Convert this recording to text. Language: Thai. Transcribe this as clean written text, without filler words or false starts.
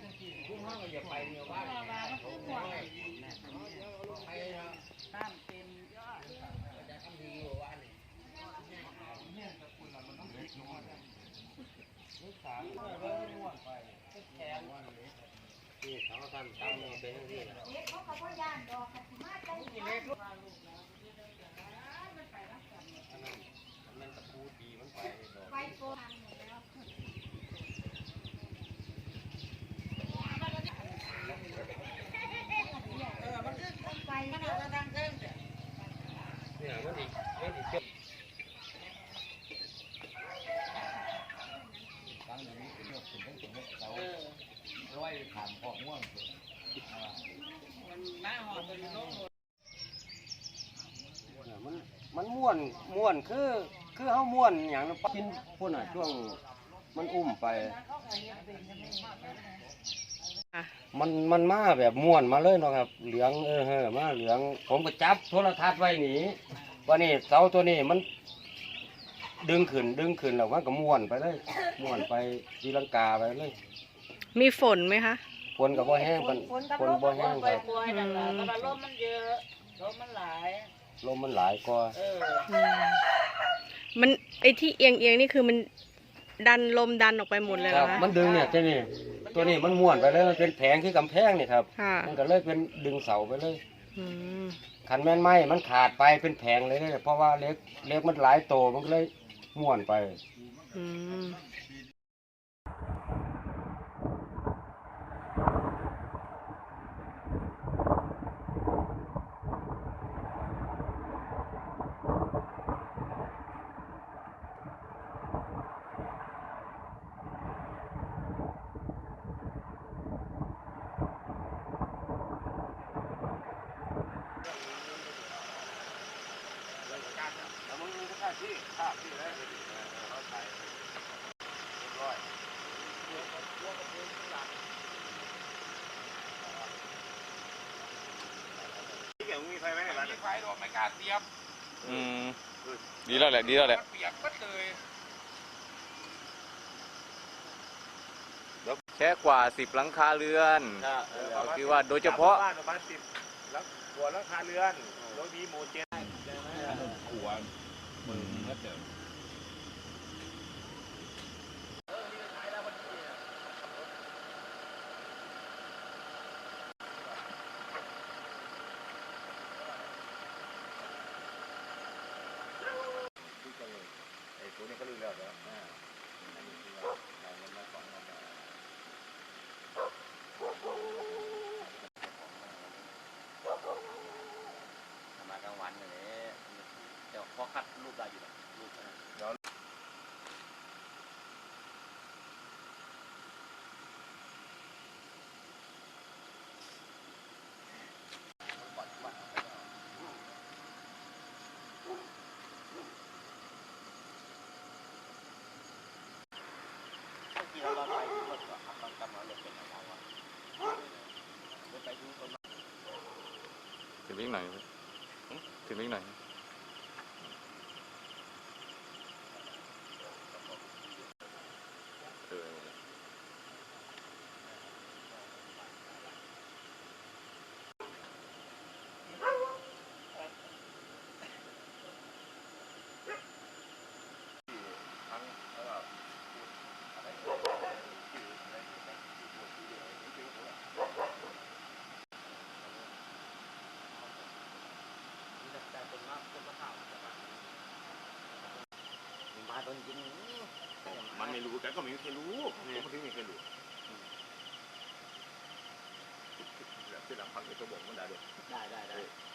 พุ่งห้องก็อย่าไปเดียวบ้านตามเต็มยอดจะทำดีอยู่ว่านี่เนี่ยจะคุณมันต้องเล็กน้อยลูกสาวเริ่มม้วนไปแขนนี่เขาทำตั้งเป็นที่เขาก็พ่อยานดอกขัดมาใจเล็กมันตะปูดีมันไปไปโกงมันคือคนไปมันเอาทางเส้นเนี่ยมันอีกเจ็บตั้งอย่างนี้เป็นเรื่องเป็นเรื่องเราร้อยถามพอกง่วงมันมาหอดตัวนี้ลงมันม่วนคือเฮาม่วนอย่างนั้นกินพุ่นน่ะช่วงมันอุ้มไปมันมาแบบม่วนมาเลยเนาะครับเหลืองมาเหลืองผมก็จับโทรทัศน์ไว้หนีวันนี้เสาตัวนี้มันดึงขึ้นแล้วมันก็ม่วนไปเลยม่วนไปตีลังกาไปเลยมีฝนไหมคะฝนกับบ่แห้งฝนบ่แห้งครับลมมันเยอะลมมันหลายกว่ามันไอที่เอียงนี่คือมันดันลมดันออกไปหมดเลยครับมันดึงเนี่ยตัวนี้มันม้วนไปเลยมันเป็นแผงที่กำแพงนี่ครับมันก็เลยเป็นดึงเสาไปเลยขันแม่นไม้มันขาดไปเป็นแผงเลยเพราะว่าเล็กมันหลายโตมันก็เลยม้วนไปที่ได้เราใช้ร้อยที่เกี่ยวมีไฟไหมเนี่ยมีไฟโดนไม่กล้าเสียบดีแล้วแหละเปียกปั๊ดเลยแค่กว่า10 หลังคาเรือนก็คือว่าโดยเฉพาะบ้านประมาณ10แล้วหัวหลังคาเรือนรถดีโมเจนหัวมือก็เจอตัวนี้ก็ลืมแล้วเดี๋ยวมากลางวันเลยเดี๋ยวพอคัดรูปได้อยู่นะรูปเราไปดูรถก่อนครับกำลังรถเป็นอะไรวะไปดูต้นไม้ถึงวิ่งหน่อยถึงวิ่งหน่อยมาตอนจริงมันไม่รู้แต่ก็ไม่มีใครรู้ผมถึงไม่เคยรู้เสร็จแล้วพักในตัวบ่งมันได้ด้วยได้